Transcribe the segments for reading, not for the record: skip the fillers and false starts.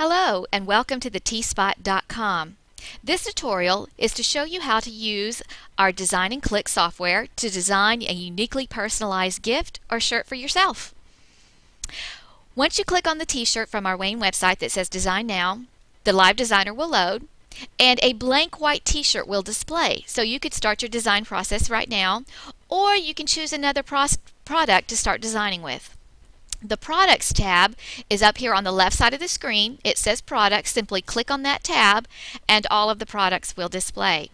Hello and welcome to the tspot.com. This tutorial is to show you how to use our Design and Click software to design a uniquely personalized gift or shirt for yourself. Once you click on the t-shirt from our Wayne website that says Design Now, the Live Designer will load and a blank white t-shirt will display. So you could start your design process right now, or you can choose another product to start designing with. The Products tab is up here on the left side of the screen. It says Products. Simply click on that tab and all of the products will display.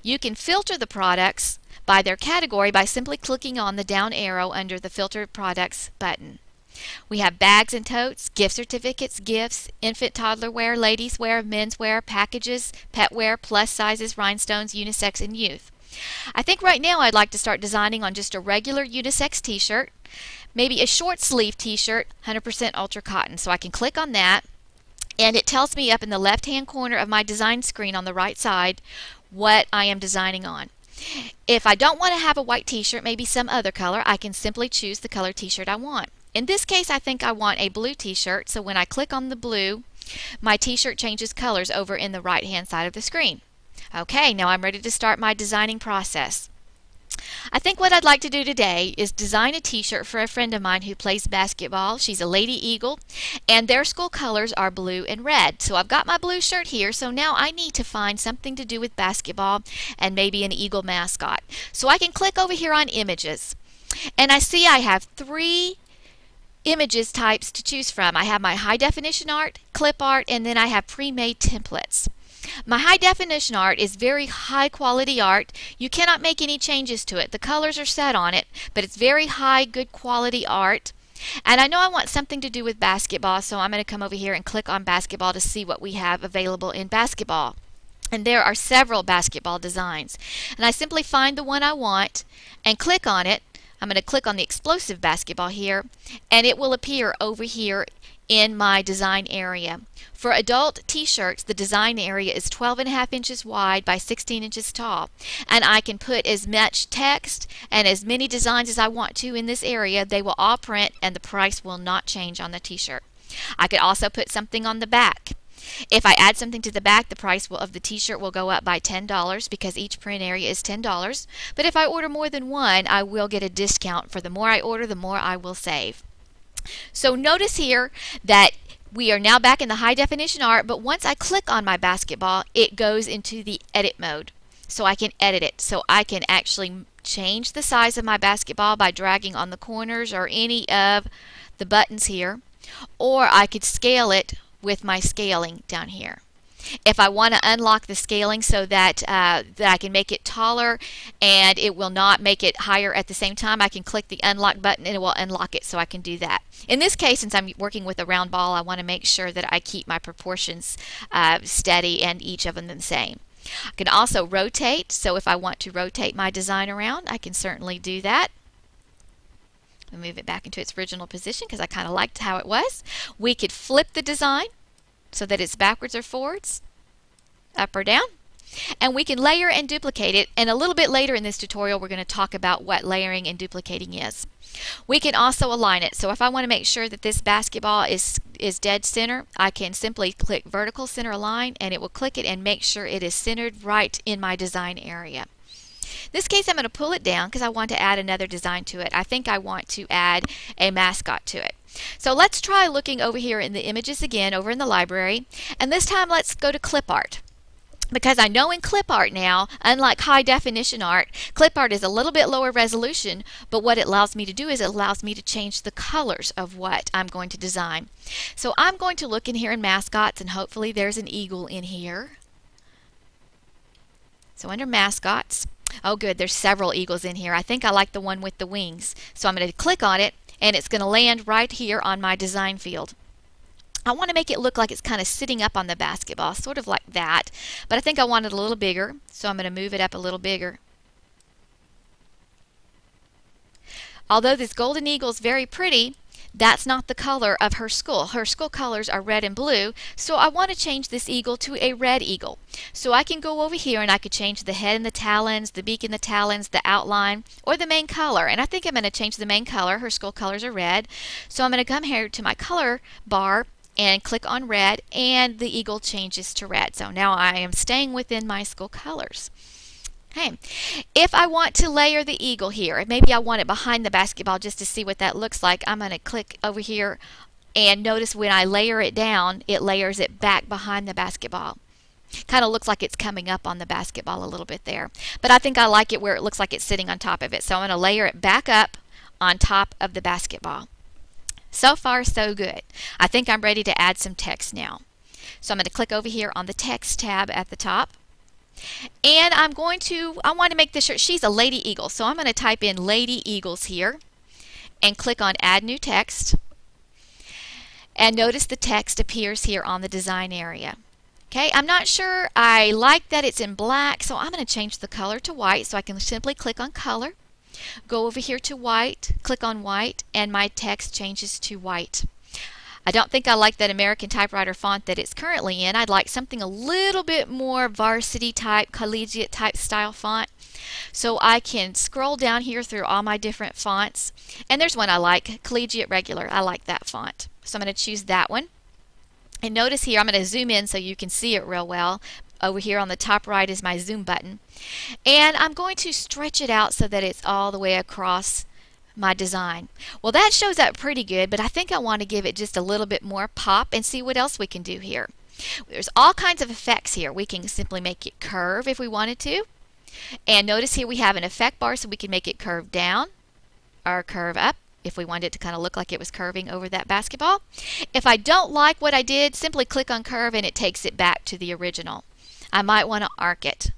You can filter the products by their category by simply clicking on the down arrow under the Filter Products button. We have bags and totes, gift certificates, gifts, infant toddler wear, ladies wear, men's wear, packages, pet wear, plus sizes, rhinestones, unisex, and youth. I think right now I'd like to start designing on just a regular unisex t-shirt, maybe a short sleeve t-shirt, 100% ultra cotton. So I can click on that and it tells me up in the left hand corner of my design screen on the right side what I am designing on. If I don't want to have a white t-shirt, maybe some other color, I can simply choose the color t-shirt I want. In this case, I think I want a blue t-shirt, so when I click on the blue, my t-shirt changes colors over in the right hand side of the screen. Okay, now I'm ready to start my designing process. I think what I'd like to do today is design a t-shirt for a friend of mine who plays basketball. She's a Lady Eagle and their school colors are blue and red. So I've got my blue shirt here, so now I need to find something to do with basketball and maybe an Eagle mascot. So I can click over here on Images and I see I have three images types to choose from. I have my high definition art, clip art, and then I have pre-made templates. My high definition art is very high quality art. You cannot make any changes to it. The colors are set on it, but it's very high, good quality art. And I know I want something to do with basketball, so I'm going to come over here and click on basketball to see what we have available in basketball. And there are several basketball designs. And I simply find the one I want and click on it. I'm going to click on the explosive basketball here, and it will appear over here in my design area. For adult t-shirts, the design area is 12.5 inches wide by 16 inches tall, and I can put as much text and as many designs as I want to in this area. They will all print and the price will not change on the t-shirt. I could also put something on the back. If I add something to the back, the price of the t-shirt will go up by $10 because each print area is $10. But if I order more than one, I will get a discount. For the more I order, the more I will save. So notice here that we are now back in the high definition art, but once I click on my basketball, it goes into the edit mode. So I can edit it. So I can actually change the size of my basketball by dragging on the corners or any of the buttons here, or I could scale it with my scaling down here. If I want to unlock the scaling so that I can make it taller and it will not make it higher at the same time, I can click the unlock button and it will unlock it, so I can do that. In this case, since I'm working with a round ball, I want to make sure that I keep my proportions steady and each of them the same. I can also rotate, so if I want to rotate my design around, I can certainly do that. Move it back into its original position because I kind of liked how it was. We could flip the design so that it's backwards or forwards, up or down, and we can layer and duplicate it, and a little bit later in this tutorial we're going to talk about what layering and duplicating is. We can also align it, so if I want to make sure that this basketball is dead center, I can simply click vertical center align and it will click it and make sure it is centered right in my design area. In this case, I'm going to pull it down because I want to add another design to it. I think I want to add a mascot to it. So let's try looking over here in the images again, over in the library, and this time let's go to clip art. Because I know in clip art now, unlike high definition art, clip art is a little bit lower resolution, but what it allows me to do is it allows me to change the colors of what I'm going to design. So I'm going to look in here in mascots, and hopefully there's an eagle in here. So under mascots, oh good, there's several eagles in here. I think I like the one with the wings. So I'm going to click on it and it's going to land right here on my design field. I want to make it look like it's kind of sitting up on the basketball, sort of like that. But I think I want it a little bigger, so I'm going to move it up a little bigger. Although this golden eagle is very pretty, that's not the color of her school. Her school colors are red and blue, so I want to change this eagle to a red eagle. So I can go over here and I could change the head and the talons, the beak and the talons, the outline, or the main color. And I think I'm going to change the main color. Her school colors are red. So I'm going to come here to my color bar and click on red, and the eagle changes to red. So now I am staying within my school colors. Okay, if I want to layer the eagle here, maybe I want it behind the basketball just to see what that looks like, I'm going to click over here and notice when I layer it down, it layers it back behind the basketball. Kind of looks like it's coming up on the basketball a little bit there. But I think I like it where it looks like it's sitting on top of it. So I'm going to layer it back up on top of the basketball. So far, so good. I think I'm ready to add some text now. So I'm going to click over here on the text tab at the top. And I want to make this shirt, she's a Lady Eagle. So I'm going to type in Lady Eagles here and click on Add New Text. And notice the text appears here on the design area. Okay, I'm not sure I like that it's in black, so I'm going to change the color to white. So I can simply click on color, go over here to white, click on white, and my text changes to white. I don't think I like that American typewriter font that it's currently in. I'd like something a little bit more varsity type, collegiate type style font. So I can scroll down here through all my different fonts, and there's one I like, Collegiate Regular. I like that font. So I'm going to choose that one. And notice here, I'm going to zoom in so you can see it real well. Over here on the top right is my zoom button. And I'm going to stretch it out so that it's all the way across my design. Well, that shows up pretty good, but I think I want to give it just a little bit more pop and see what else we can do here. There's all kinds of effects here. We can simply make it curve if we wanted to. And notice here we have an effect bar, so we can make it curve down or curve up if we wanted it to kind of look like it was curving over that basketball. If I don't like what I did, simply click on curve and it takes it back to the original. I might want to arc it.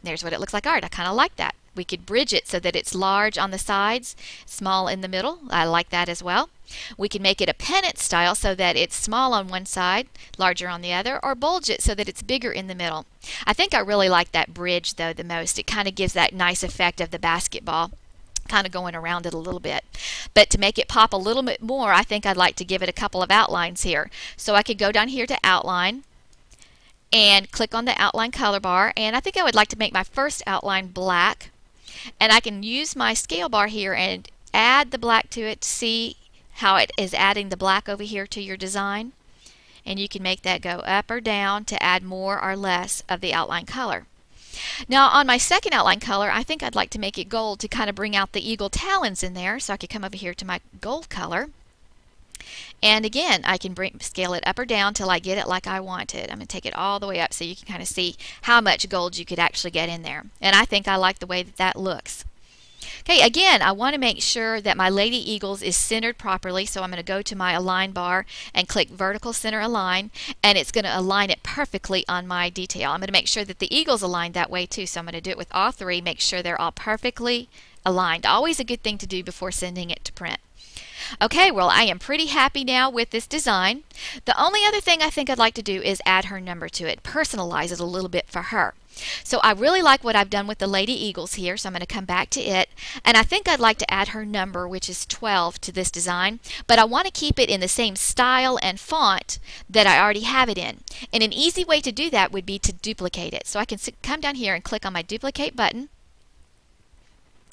There's what it looks like art. I kind of like that. We could bridge it so that it's large on the sides, small in the middle. I like that as well. We can make it a pennant style so that it's small on one side, larger on the other, or bulge it so that it's bigger in the middle. I think I really like that bridge though the most. It kind of gives that nice effect of the basketball kind of going around it a little bit. But to make it pop a little bit more, I think I'd like to give it a couple of outlines here. So I could go down here to outline and click on the outline color bar, and I think I would like to make my first outline black, and I can use my scale bar here and add the black to it to see how it is adding the black over here to your design, and you can make that go up or down to add more or less of the outline color. Now on my second outline color, I think I'd like to make it gold to kind of bring out the eagle talons in there. So I could come over here to my gold color, and again I can scale it up or down till I get it like I want it. I'm going to take it all the way up so you can kind of see how much gold you could actually get in there, and I think I like the way that that looks. Okay, again, I want to make sure that my Lady Eagles is centered properly, so I'm going to go to my align bar and click vertical center align, and it's going to align it perfectly on my detail. I'm going to make sure that the eagles align that way too, so I'm going to do it with all three, make sure they're all perfectly aligned. Always a good thing to do before sending it to print. Okay, well, I am pretty happy now with this design. The only other thing I think I'd like to do is add her number to it, personalize it a little bit for her. So I really like what I've done with the Lady Eagles here, so I'm going to come back to it, and I think I'd like to add her number, which is 12, to this design, but I want to keep it in the same style and font that I already have it in. And an easy way to do that would be to duplicate it. So I can come down here and click on my duplicate button,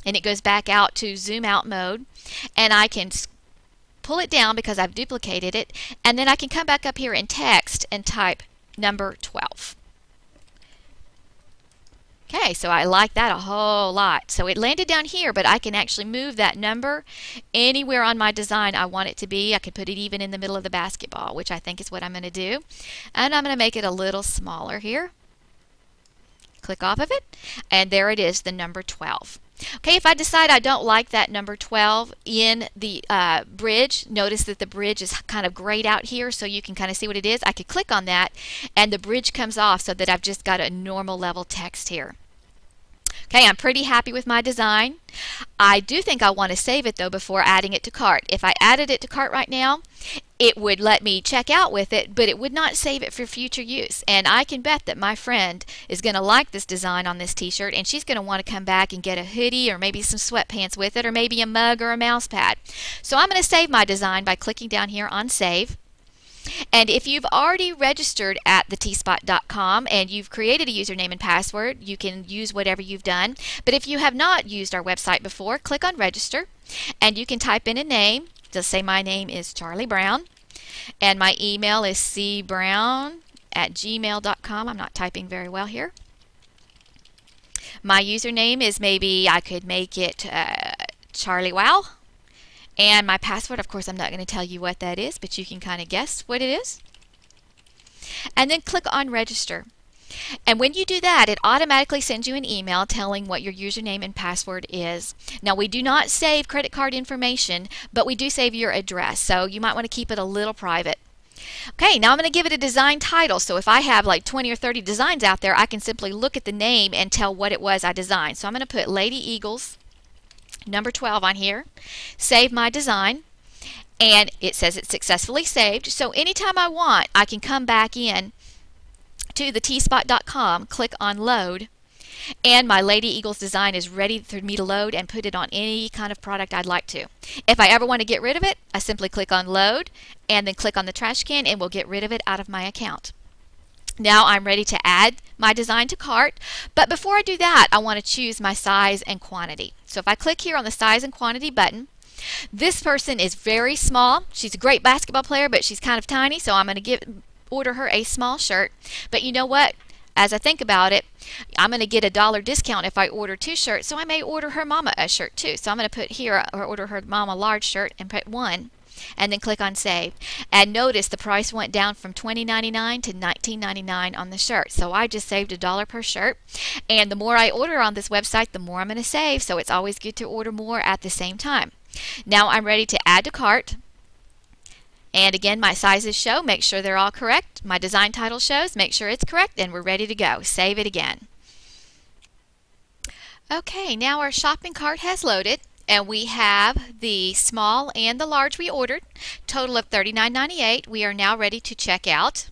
and it goes back out to zoom out mode, and I can pull it down because I've duplicated it, and then I can come back up here in text and type number 12. Okay, so I like that a whole lot. So it landed down here, but I can actually move that number anywhere on my design I want it to be. I could put it even in the middle of the basketball, which I think is what I'm going to do. And I'm going to make it a little smaller here. Click off of it, and there it is, the number 12. Okay, if I decide I don't like that number 12 in the bridge, notice that the bridge is kind of grayed out here so you can kind of see what it is. I could click on that and the bridge comes off so that I've just got a normal level text here. Okay, I'm pretty happy with my design. I do think I want to save it though before adding it to cart. If I added it to cart right now, it would let me check out with it, but it would not save it for future use. And I can bet that my friend is going to like this design on this t-shirt, and she's going to want to come back and get a hoodie or maybe some sweatpants with it, or maybe a mug or a mouse pad. So I'm going to save my design by clicking down here on Save. And if you've already registered at thetspot.com and you've created a username and password, you can use whatever you've done. But if you have not used our website before, click on Register, and you can type in a name. Just say my name is Charlie Brown. And my email is cbrown@gmail.com. I'm not typing very well here. My username is, maybe I could make it Charlie Wow. And my password, of course, I'm not going to tell you what that is, but you can kind of guess what it is. And then click on register. And when you do that, it automatically sends you an email telling what your username and password is. Now, we do not save credit card information, but we do save your address, so you might want to keep it a little private. Okay, now I'm going to give it a design title. So if I have like 20 or 30 designs out there, I can simply look at the name and tell what it was I designed. So I'm going to put Lady Eagles number 12 on here, save my design, and it says it's successfully saved. So anytime I want, I can come back in to the tspot.com, click on load, and my Lady Eagles design is ready for me to load and put it on any kind of product I'd like to. If I ever want to get rid of it, I simply click on load and then click on the trash can, and we'll get rid of it out of my account. Now I'm ready to add my design to cart, but before I do that, I want to choose my size and quantity. So if I click here on the size and quantity button, this person is very small. She's a great basketball player, but she's kind of tiny, so I'm going to order her a small shirt. But you know what? As I think about it, I'm going to get a $1 discount if I order 2 shirts, so I may order her mama a shirt too. So I'm going to put here, or order her mama a large shirt and put 1. And then click on save. And notice the price went down from $20.99 to $19.99 on the shirt. So I just saved $1 per shirt. And the more I order on this website, the more I'm going to save. So it's always good to order more at the same time. Now I'm ready to add to cart. And again, my sizes show. Make sure they're all correct. My design title shows. Make sure it's correct. And we're ready to go. Save it again. Okay, now our shopping cart has loaded. And we have the small and the large we ordered, total of $39.98. We are now ready to check out.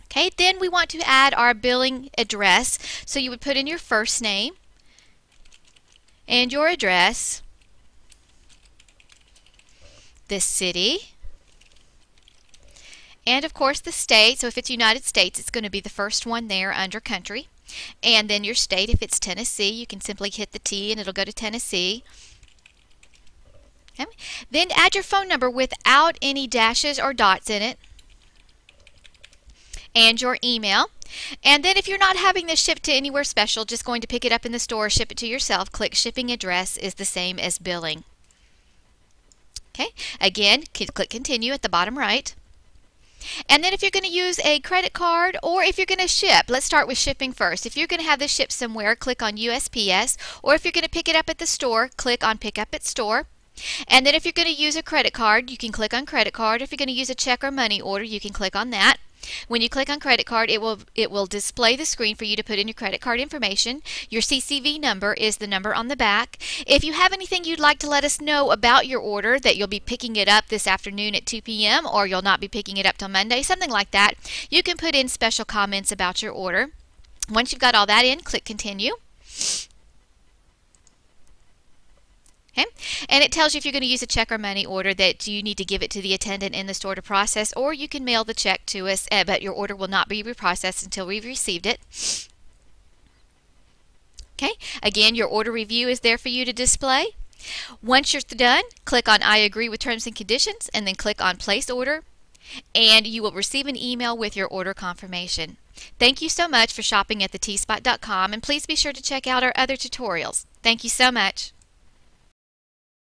Okay, then we want to add our billing address. So you would put in your first name and your address, the city, and of course the state. So if it's United States, it's going to be the first one there under country. And then your state, if it's Tennessee, you can simply hit the T and it'll go to Tennessee. Okay. Then add your phone number without any dashes or dots in it. And your email. And then if you're not having this shipped to anywhere special, just going to pick it up in the store, ship it to yourself, click shipping address is the same as billing. Okay. Again, click continue at the bottom right. And then if you're going to use a credit card or if you're going to ship, let's start with shipping first. If you're going to have this shipped somewhere, click on USPS, or if you're going to pick it up at the store, click on Pick Up at Store. And then if you're going to use a credit card, you can click on Credit Card. If you're going to use a check or money order, you can click on that. When you click on credit card, it will display the screen for you to put in your credit card information. Your CCV number is the number on the back. If you have anything you'd like to let us know about your order, that you'll be picking it up this afternoon at 2 p.m. or you'll not be picking it up till Monday, something like that, you can put in special comments about your order. Once you've got all that in, click continue. Okay. And it tells you if you're going to use a check or money order that you need to give it to the attendant in the store to process, or you can mail the check to us, but your order will not be reprocessed until we've received it. Okay. Again, your order review is there for you to display. Once you're done, click on I agree with terms and conditions and then click on place order, and you will receive an email with your order confirmation. Thank you so much for shopping at thetspot.com, and please be sure to check out our other tutorials. Thank you so much.